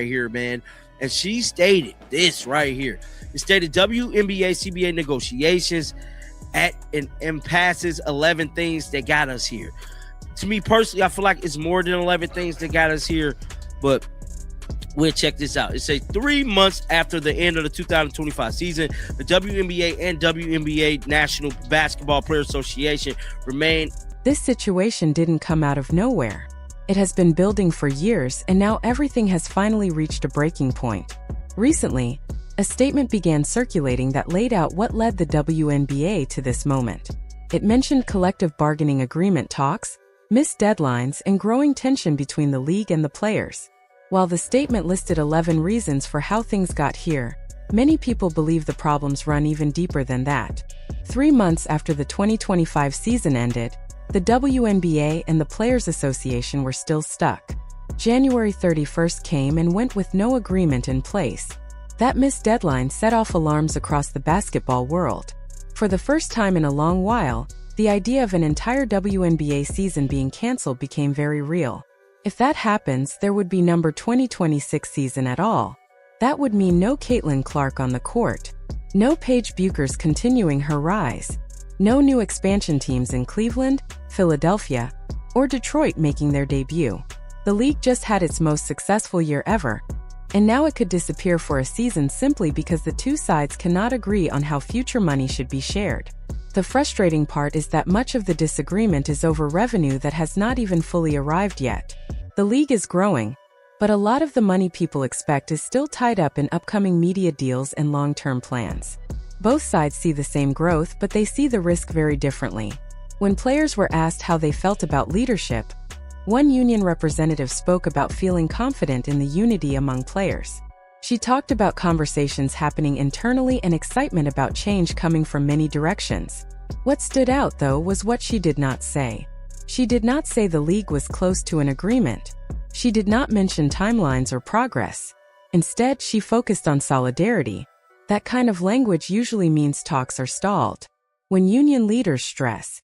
here, man. And she stated this right here. It stated WNBA CBA negotiations at an impasses, 11 things that got us here. To me personally, I feel like it's more than 11 things that got us here, but we'll check this out. It says 3 months after the end of the 2025 season, the WNBA and WNBA National Basketball Players Association remain. This situation didn't come out of nowhere. It has been building for years, and now everything has finally reached a breaking point. Recently, a statement began circulating that laid out what led the WNBA to this moment. It mentioned collective bargaining agreement talks, missed deadlines, and growing tension between the league and the players. While the statement listed 11 reasons for how things got here, many people believe the problems run even deeper than that. 3 months after the 2025 season ended, the WNBA and the Players Association were still stuck. January 31st came and went with no agreement in place. That missed deadline set off alarms across the basketball world. For the first time in a long while, the idea of an entire WNBA season being canceled became very real. If that happens, there would be no 2026 season at all. That would mean no Caitlin Clark on the court, no Paige Bueckers continuing her rise, no new expansion teams in Cleveland, Philadelphia, or Detroit making their debut. The league just had its most successful year ever, and now it could disappear for a season simply because the two sides cannot agree on how future money should be shared. The frustrating part is that much of the disagreement is over revenue that has not even fully arrived yet. The league is growing, but a lot of the money people expect is still tied up in upcoming media deals and long-term plans. Both sides see the same growth, but they see the risk very differently. When players were asked how they felt about leadership, one union representative spoke about feeling confident in the unity among players. She talked about conversations happening internally and excitement about change coming from many directions. What stood out, though, was what she did not say. She did not say the league was close to an agreement. She did not mention timelines or progress. Instead, she focused on solidarity. That kind of language usually means talks are stalled. When union leaders stress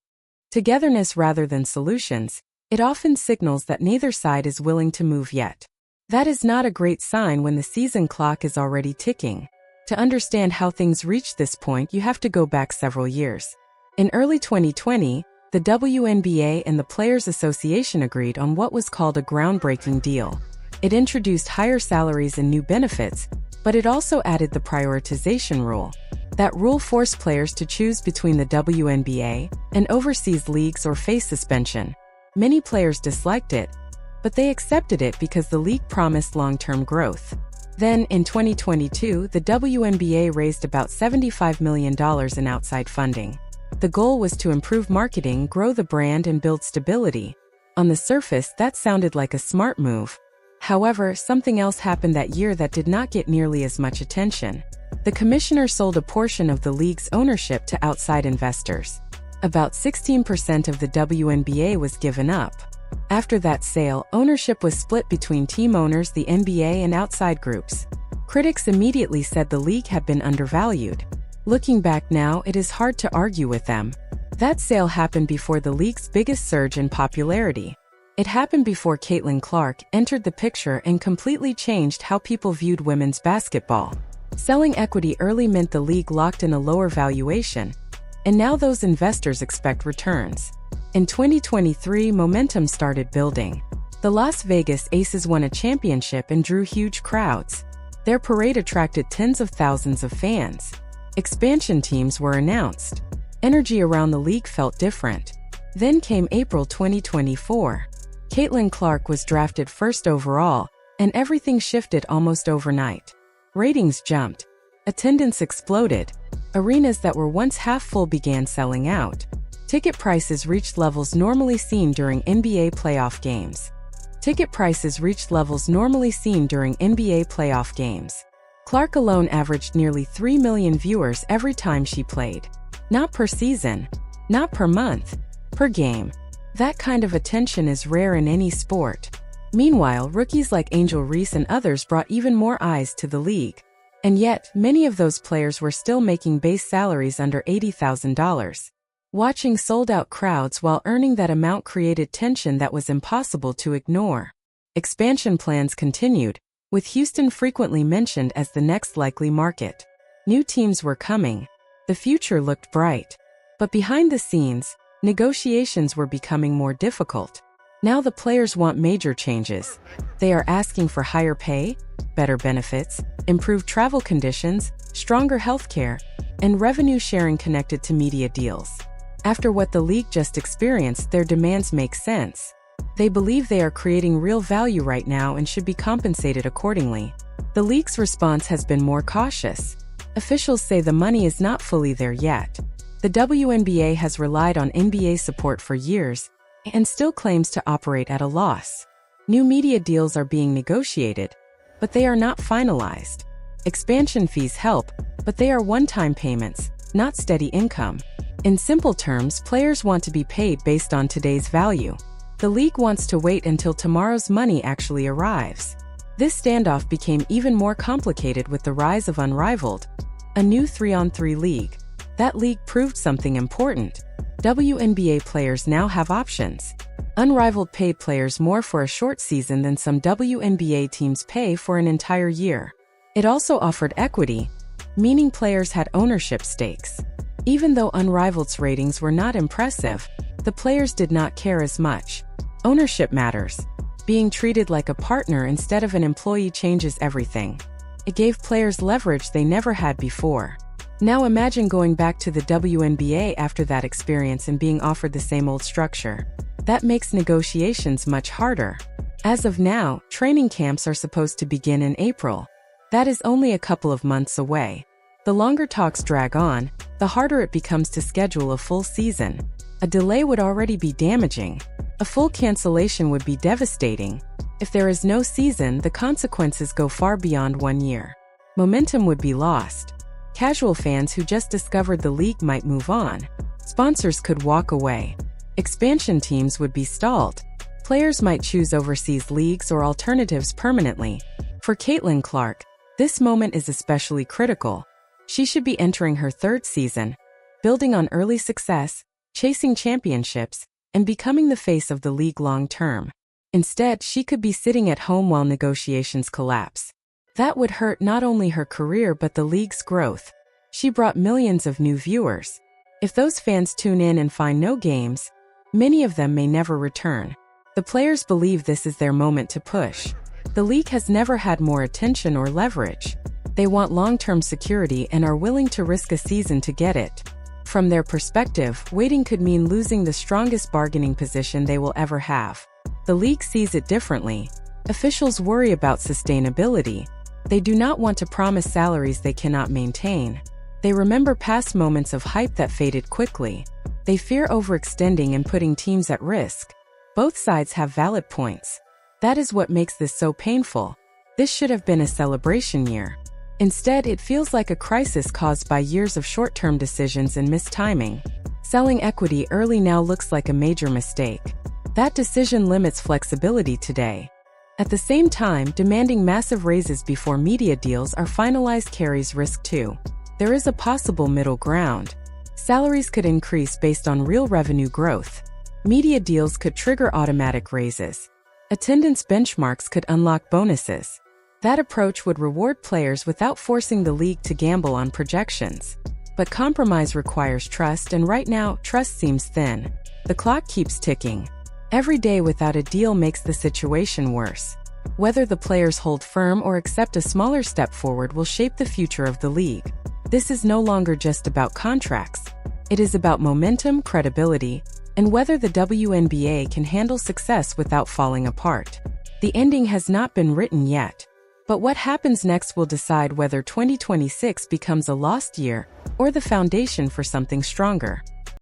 togetherness rather than solutions, it often signals that neither side is willing to move yet. That is not a great sign when the season clock is already ticking. To understand how things reached this point, you have to go back several years. In early 2020, the WNBA and the Players Association agreed on what was called a groundbreaking deal. It introduced higher salaries and new benefits, but it also added the prioritization rule. That rule forced players to choose between the WNBA and overseas leagues or face suspension. Many players disliked it, but they accepted it because the league promised long-term growth. Then, in 2022, the WNBA raised about $75 million in outside funding. The goal was to improve marketing, grow the brand, and build stability. On the surface, that sounded like a smart move. However, something else happened that year that did not get nearly as much attention. The commissioner sold a portion of the league's ownership to outside investors. About 16% of the WNBA was given up. After that sale, ownership was split between team owners, the NBA, and outside groups. Critics immediately said the league had been undervalued. Looking back now, it is hard to argue with them. That sale happened before the league's biggest surge in popularity. It happened before Caitlin Clark entered the picture and completely changed how people viewed women's basketball. Selling equity early meant the league locked in a lower valuation, and now those investors expect returns. In 2023, momentum started building. The Las Vegas Aces won a championship and drew huge crowds. Their parade attracted tens of thousands of fans. Expansion teams were announced. Energy around the league felt different. Then came April 2024. Caitlin Clark was drafted first overall, and everything shifted almost overnight. Ratings jumped. Attendance exploded. Arenas that were once half full began selling out. Ticket prices reached levels normally seen during NBA playoff games. Clark alone averaged nearly 3 million viewers every time she played. Not per season, not per month, per game. That kind of attention is rare in any sport. Meanwhile, rookies like Angel Reese and others brought even more eyes to the league. And yet, many of those players were still making base salaries under $80,000. Watching sold-out crowds while earning that amount created tension that was impossible to ignore. Expansion plans continued, with Houston frequently mentioned as the next likely market. New teams were coming. The future looked bright. But behind the scenes, negotiations were becoming more difficult. Now the players want major changes. They are asking for higher pay, better benefits, improved travel conditions, stronger healthcare, and revenue sharing connected to media deals. After what the league just experienced, their demands make sense. They believe they are creating real value right now and should be compensated accordingly. The league's response has been more cautious. Officials say the money is not fully there yet. The WNBA has relied on NBA support for years and still claims to operate at a loss. New media deals are being negotiated, but they are not finalized. Expansion fees help, but they are one-time payments, not steady income. In simple terms, players want to be paid based on today's value. The league wants to wait until tomorrow's money actually arrives. This standoff became even more complicated with the rise of Unrivaled, a new 3-on-3 league. That league proved something important. WNBA players now have options. Unrivaled paid players more for a short season than some WNBA teams pay for an entire year. It also offered equity, meaning players had ownership stakes. Even though Unrivaled's ratings were not impressive, the players did not care as much. Ownership matters. Being treated like a partner instead of an employee changes everything. It gave players leverage they never had before. Now imagine going back to the WNBA after that experience and being offered the same old structure. That makes negotiations much harder. As of now, training camps are supposed to begin in April. That is only a couple of months away. The longer talks drag on, the harder it becomes to schedule a full season. A delay would already be damaging. A full cancellation would be devastating. If there is no season, the consequences go far beyond 1 year. Momentum would be lost. Casual fans who just discovered the league might move on. Sponsors could walk away. Expansion teams would be stalled. Players might choose overseas leagues or alternatives permanently. For Caitlin Clark, this moment is especially critical. She should be entering her 3rd season, building on early success, chasing championships, and becoming the face of the league long term. Instead, she could be sitting at home while negotiations collapse. That would hurt not only her career but the league's growth. She brought millions of new viewers. If those fans tune in and find no games, many of them may never return. The players believe this is their moment to push. The league has never had more attention or leverage. They want long-term security and are willing to risk a season to get it. From their perspective, waiting could mean losing the strongest bargaining position they will ever have. The league sees it differently. Officials worry about sustainability. They do not want to promise salaries they cannot maintain. They remember past moments of hype that faded quickly. They fear overextending and putting teams at risk. Both sides have valid points. That is what makes this so painful. This should have been a celebration year. Instead, it feels like a crisis caused by years of short-term decisions and mistiming. Selling equity early now looks like a major mistake. That decision limits flexibility today. At the same time, demanding massive raises before media deals are finalized carries risk too. There is a possible middle ground. Salaries could increase based on real revenue growth. Media deals could trigger automatic raises. Attendance benchmarks could unlock bonuses. That approach would reward players without forcing the league to gamble on projections. But compromise requires trust, and right now, trust seems thin. The clock keeps ticking. Every day without a deal makes the situation worse. Whether the players hold firm or accept a smaller step forward will shape the future of the league. This is no longer just about contracts. It is about momentum, credibility, and whether the WNBA can handle success without falling apart. The ending has not been written yet. But what happens next will decide whether 2026 becomes a lost year or the foundation for something stronger.